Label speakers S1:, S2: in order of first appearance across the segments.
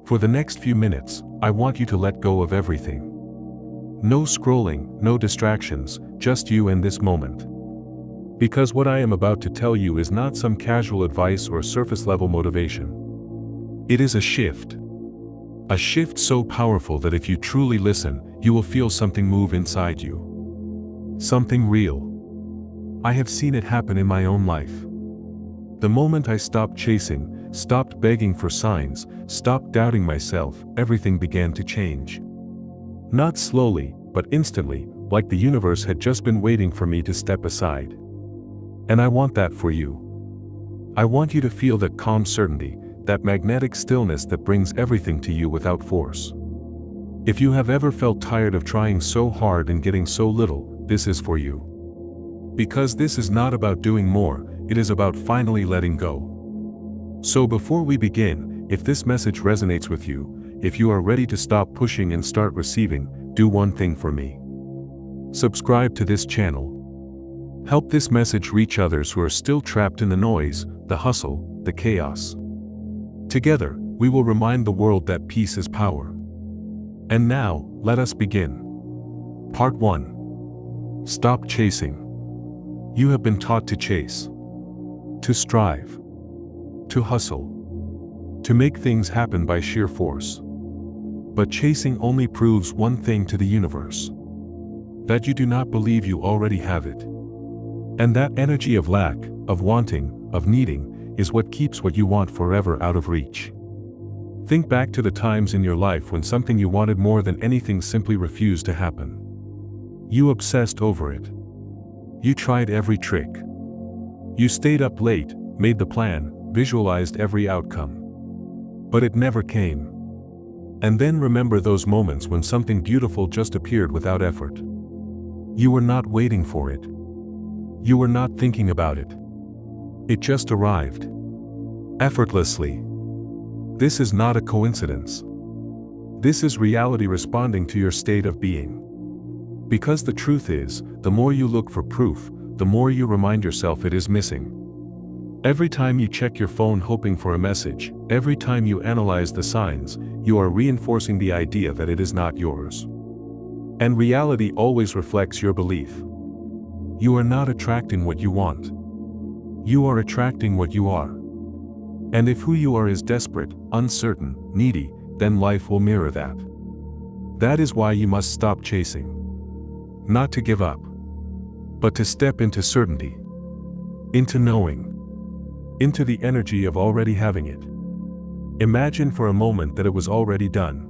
S1: For the next few minutes, I want you to let go of everything. No scrolling, no distractions, just you and this moment. Because what I am about to tell you is not some casual advice or surface-level motivation. It is a shift. A shift so powerful that if you truly listen, you will feel something move inside you. Something real. I have seen it happen in my own life. The moment I stopped chasing, stopped begging for signs, stopped doubting myself, everything began to change. Not slowly, but instantly, like the universe had just been waiting for me to step aside. And I want that for you. I want you to feel that calm certainty, that magnetic stillness that brings everything to you without force. If you have ever felt tired of trying so hard and getting so little, this is for you. Because this is not about doing more, it is about finally letting go. So before we begin, if this message resonates with you, if you are ready to stop pushing and start receiving, do one thing for me. Subscribe to this channel. Help this message reach others who are still trapped in the noise, the hustle, the chaos. Together, we will remind the world that peace is power. And now, let us begin. Part 1. Stop chasing. You have been taught to chase. To strive. To hustle. To make things happen by sheer force. But chasing only proves one thing to the universe. That you do not believe you already have it. And that energy of lack, of wanting, of needing, is what keeps what you want forever out of reach. Think back to the times in your life when something you wanted more than anything simply refused to happen. You obsessed over it. You tried every trick. You stayed up late, made the plan, visualized every outcome. But it never came. And then remember those moments when something beautiful just appeared without effort. You were not waiting for it. You were not thinking about it. It just arrived. Effortlessly. This is not a coincidence. This is reality responding to your state of being. Because the truth is, the more you look for proof, the more you remind yourself it is missing. Every time you check your phone hoping for a message, every time you analyze the signs, you are reinforcing the idea that it is not yours. And reality always reflects your belief. You are not attracting what you want. You are attracting what you are. And if who you are is desperate, uncertain, needy, then life will mirror that. That is why you must stop chasing. Not to give up, but to step into certainty. Into knowing. Into the energy of already having it. Imagine for a moment that it was already done.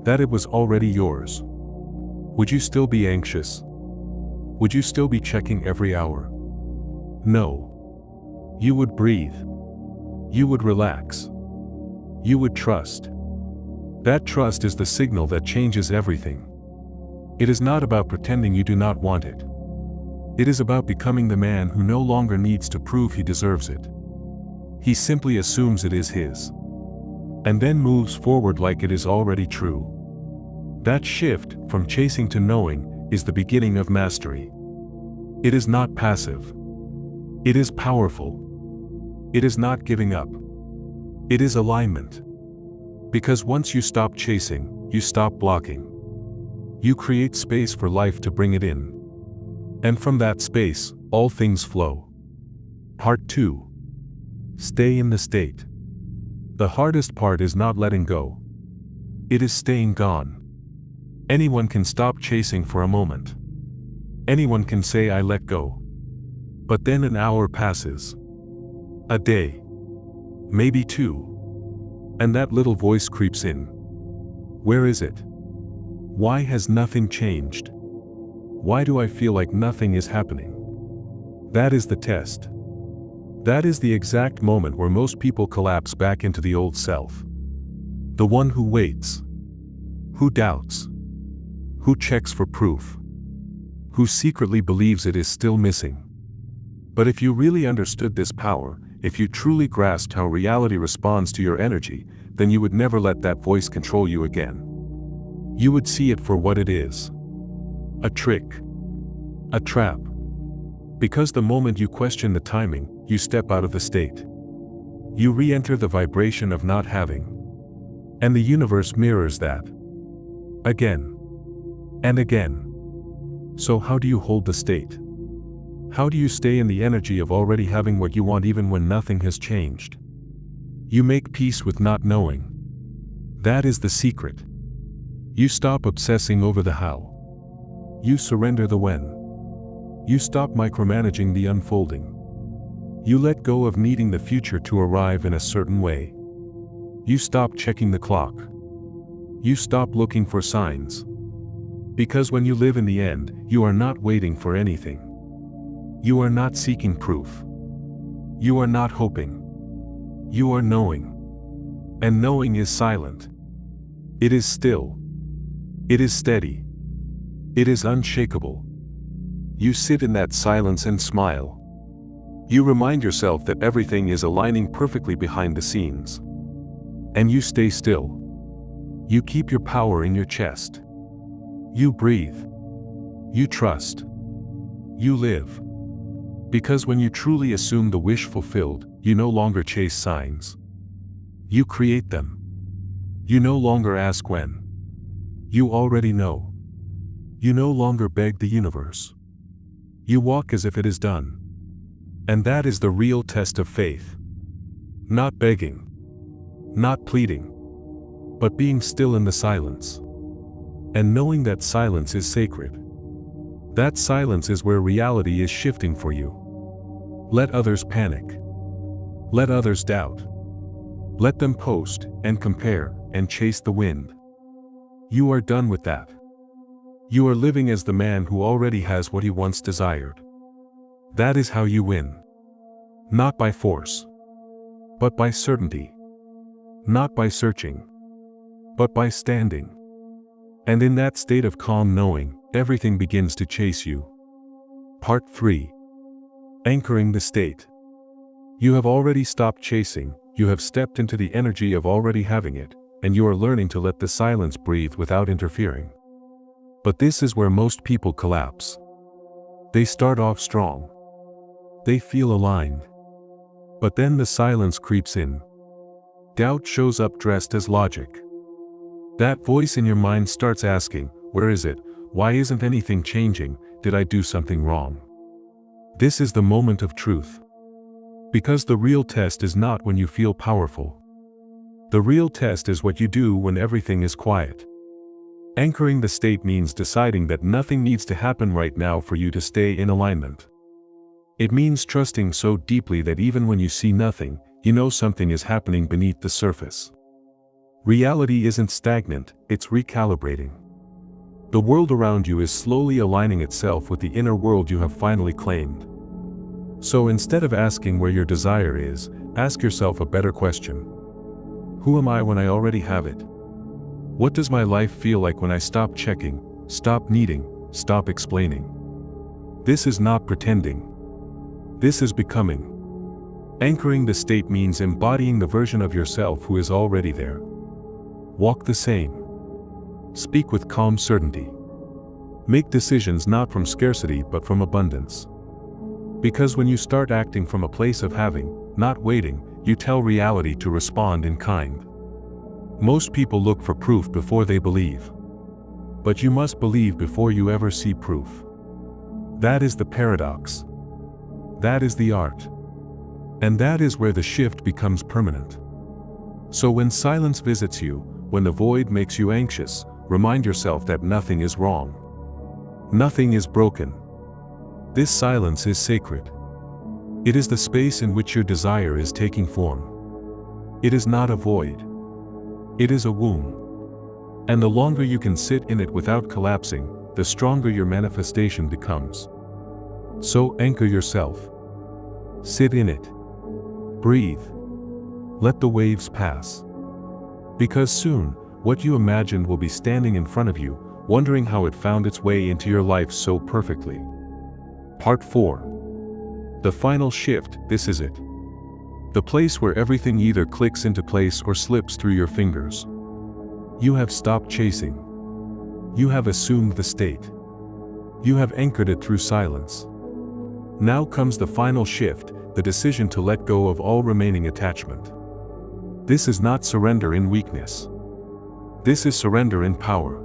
S1: That it was already yours. Would you still be anxious? Would you still be checking every hour? No. You would breathe. You would relax. You would trust. That trust is the signal that changes everything. It is not about pretending you do not want it. It is about becoming the man who no longer needs to prove he deserves it. He simply assumes it is his. And then moves forward like it is already true. That shift, from chasing to knowing, is the beginning of mastery. It is not passive. It is powerful. It is not giving up. It is alignment. Because once you stop chasing, you stop blocking. You create space for life to bring it in. And from that space, all things flow. Part 2. Stay in the state. The hardest part is not letting go. It is staying gone. Anyone can stop chasing for a moment. Anyone can say I let go. But then an hour passes. A day. Maybe 2. And that little voice creeps in. Where is it? Why has nothing changed? Why do I feel like nothing is happening? That is the test. That is the exact moment where most people collapse back into the old self. The one who waits. Who doubts. Who checks for proof. Who secretly believes it is still missing. But if you really understood this power, if you truly grasped how reality responds to your energy, then you would never let that voice control you again. You would see it for what it is. A trick. A trap. Because the moment you question the timing, you step out of the state. You re-enter the vibration of not having. And the universe mirrors that. Again. And again. So how do you hold the state? How do you stay in the energy of already having what you want even when nothing has changed? You make peace with not knowing. That is the secret. You stop obsessing over the how. You surrender the when. You stop micromanaging the unfolding. You let go of needing the future to arrive in a certain way. You stop checking the clock. You stop looking for signs. Because when you live in the end, you are not waiting for anything. You are not seeking proof. You are not hoping. You are knowing. And knowing is silent. It is still. It is steady. It is unshakable. You sit in that silence and smile. You remind yourself that everything is aligning perfectly behind the scenes. And you stay still. You keep your power in your chest. You breathe. You trust. You live. Because when you truly assume the wish fulfilled, you no longer chase signs. You create them. You no longer ask when. You already know. You no longer beg the universe. You walk as if it is done. And that is the real test of faith. Not begging. Not pleading. But being still in the silence. And knowing that silence is sacred. That silence is where reality is shifting for you. Let others panic. Let others doubt. Let them post and compare and chase the wind. You are done with that. You are living as the man who already has what he once desired. That is how you win. Not by force. But by certainty. Not by searching. But by standing. And in that state of calm knowing, everything begins to chase you. Part 3. Anchoring the state. You have already stopped chasing, you have stepped into the energy of already having it, and you are learning to let the silence breathe without interfering. But this is where most people collapse. They start off strong. They feel aligned. But then the silence creeps in. Doubt shows up dressed as logic. That voice in your mind starts asking, where is it? Why isn't anything changing? Did I do something wrong? This is the moment of truth. Because the real test is not when you feel powerful. The real test is what you do when everything is quiet. Anchoring the state means deciding that nothing needs to happen right now for you to stay in alignment. It means trusting so deeply that even when you see nothing, you know something is happening beneath the surface. Reality isn't stagnant, it's recalibrating. The world around you is slowly aligning itself with the inner world you have finally claimed. So instead of asking where your desire is, ask yourself a better question. Who am I when I already have it? What does my life feel like when I stop checking, stop needing, stop explaining? This is not pretending. This is becoming. Anchoring the state means embodying the version of yourself who is already there. Walk the same. Speak with calm certainty. Make decisions not from scarcity but from abundance. Because when you start acting from a place of having, not waiting, you tell reality to respond in kind. Most people look for proof before they believe. But you must believe before you ever see proof. That is the paradox. That is the art. And that is where the shift becomes permanent. So when silence visits you, when the void makes you anxious, remind yourself that nothing is wrong. Nothing is broken. This silence is sacred. It is the space in which your desire is taking form. It is not a void. It is a womb. And the longer you can sit in it without collapsing, the stronger your manifestation becomes. So anchor yourself. Sit in it. Breathe. Let the waves pass. Because soon, what you imagined will be standing in front of you, wondering how it found its way into your life so perfectly. Part 4. The final shift, this is it. The place where everything either clicks into place or slips through your fingers. You have stopped chasing. You have assumed the state. You have anchored it through silence. Now comes the final shift, the decision to let go of all remaining attachment. This is not surrender in weakness. This is surrender in power.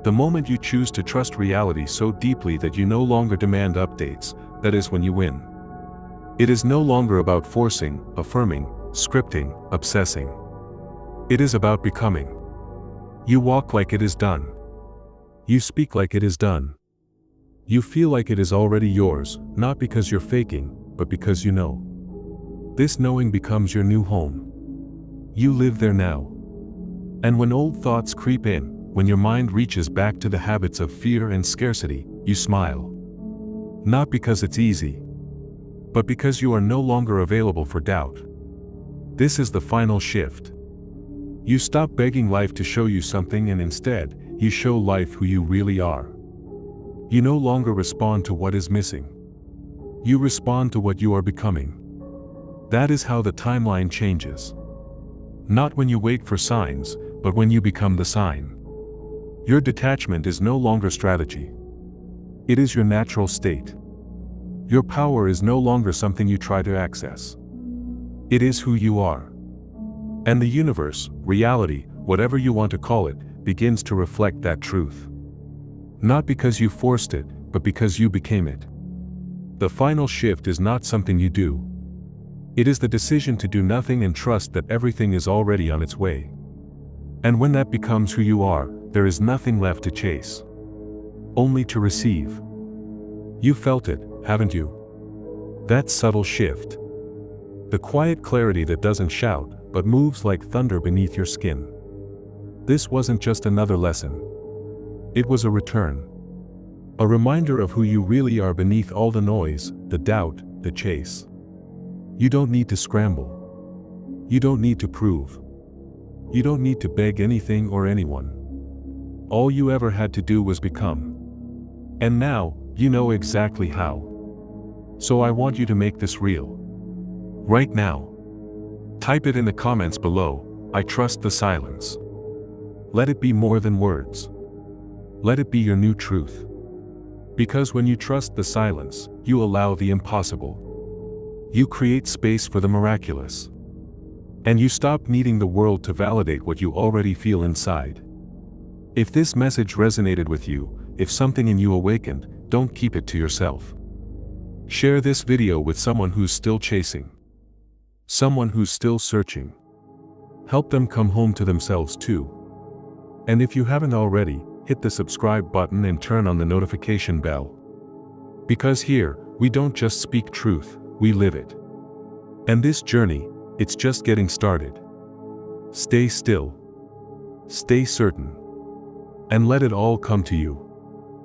S1: The moment you choose to trust reality so deeply that you no longer demand updates, that is when you win. It is no longer about forcing, affirming, scripting, obsessing. It is about becoming. You walk like it is done. You speak like it is done. You feel like it is already yours, not because you're faking, but because you know. This knowing becomes your new home. You live there now. And when old thoughts creep in, when your mind reaches back to the habits of fear and scarcity, you smile. Not because it's easy, but because you are no longer available for doubt. This is the final shift. You stop begging life to show you something and instead, you show life who you really are. You no longer respond to what is missing. You respond to what you are becoming. That is how the timeline changes. Not when you wait for signs, but when you become the sign. Your detachment is no longer strategy. It is your natural state. Your power is no longer something you try to access. It is who you are. And the universe, reality, whatever you want to call it, begins to reflect that truth. Not because you forced it, but because you became it. The final shift is not something you do. It is the decision to do nothing and trust that everything is already on its way. And when that becomes who you are, there is nothing left to chase. Only to receive. You felt it, haven't you? That subtle shift. The quiet clarity that doesn't shout, but moves like thunder beneath your skin. This wasn't just another lesson. It was a return. A reminder of who you really are beneath all the noise, the doubt, the chase. You don't need to scramble. You don't need to prove. You don't need to beg anything or anyone. All you ever had to do was become. And now, you know exactly how. So I want you to make this real. Right now. Type it in the comments below, I trust the silence. Let it be more than words. Let it be your new truth. Because when you trust the silence, you allow the impossible. You create space for the miraculous. And you stop needing the world to validate what you already feel inside. If this message resonated with you, if something in you awakened, don't keep it to yourself. Share this video with someone who's still chasing. Someone who's still searching. Help them come home to themselves too. And if you haven't already, hit the subscribe button and turn on the notification bell. Because here, we don't just speak truth, we live it. And this journey, it's just getting started. Stay still. Stay certain. And let it all come to you.